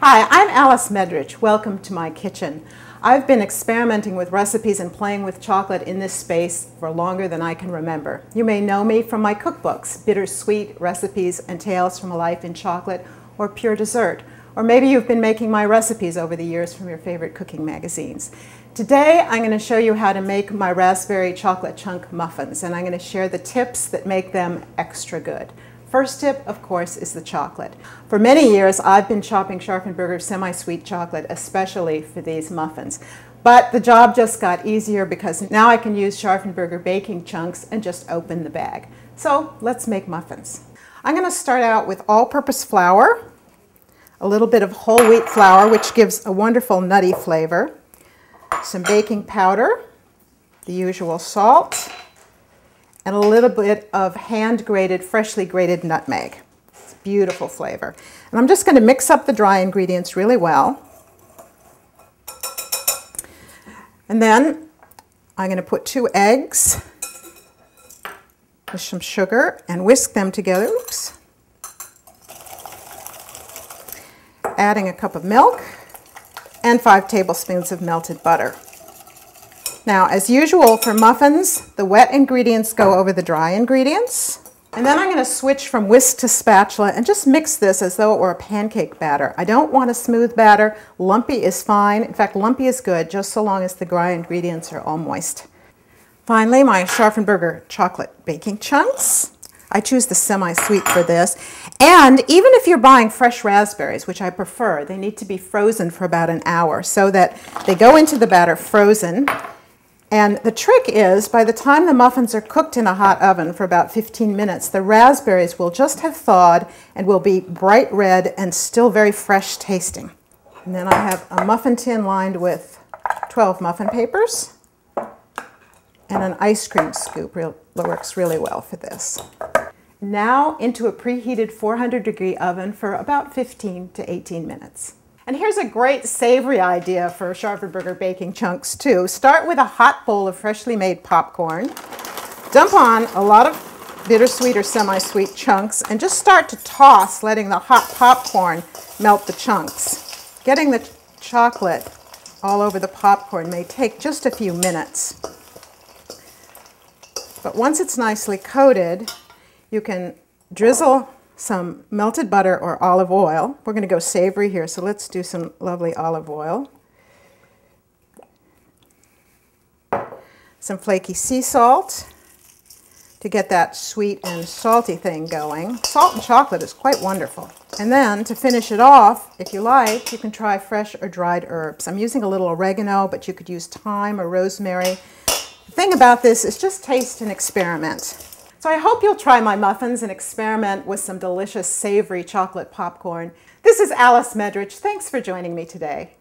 Hi, I'm Alice Medrich. Welcome to my kitchen. I've been experimenting with recipes and playing with chocolate in this space for longer than I can remember. You may know me from my cookbooks, Bittersweet Recipes and Tales from a Life in Chocolate, or Pure Dessert. Or maybe you've been making my recipes over the years from your favorite cooking magazines. Today I'm going to show you how to make my raspberry chocolate chunk muffins, and I'm going to share the tips that make them extra good. First tip, of course, is the chocolate. For many years, I've been chopping Scharffen Berger semi-sweet chocolate, especially for these muffins. But the job just got easier because now I can use Scharffen Berger baking chunks and just open the bag. So let's make muffins. I'm going to start out with all-purpose flour, a little bit of whole wheat flour, which gives a wonderful nutty flavor, some baking powder, the usual salt, and a little bit of hand-grated, freshly grated nutmeg. It's a beautiful flavor. And I'm just going to mix up the dry ingredients really well. And then I'm going to put 2 eggs with some sugar and whisk them together. Oops. Adding a cup of milk and 5 tablespoons of melted butter. Now, as usual for muffins, the wet ingredients go over the dry ingredients. And then I'm going to switch from whisk to spatula and just mix this as though it were a pancake batter. I don't want a smooth batter. Lumpy is fine. In fact, lumpy is good just so long as the dry ingredients are all moist. Finally, my Scharffen Berger chocolate baking chunks. I choose the semi-sweet for this. And even if you're buying fresh raspberries, which I prefer, they need to be frozen for about an hour so that they go into the batter frozen. And the trick is, by the time the muffins are cooked in a hot oven for about 15 minutes, the raspberries will just have thawed and will be bright red and still very fresh tasting. And then I have a muffin tin lined with 12 muffin papers and an ice cream scoop that works really well for this. Now into a preheated 400-degree oven for about 15 to 18 minutes. And here's a great savory idea for Scharffen Berger baking chunks too. Start with a hot bowl of freshly made popcorn. Dump on a lot of bittersweet or semi-sweet chunks and just start to toss, letting the hot popcorn melt the chunks. Getting the chocolate all over the popcorn may take just a few minutes. But once it's nicely coated, you can drizzle some melted butter or olive oil. We're going to go savory here, so let's do some lovely olive oil. Some flaky sea salt to get that sweet and salty thing going. Salt and chocolate is quite wonderful. And then to finish it off, if you like, you can try fresh or dried herbs. I'm using a little oregano, but you could use thyme or rosemary. The thing about this is just taste and experiment. So I hope you'll try my muffins and experiment with some delicious savory chocolate popcorn. This is Alice Medrich. Thanks for joining me today.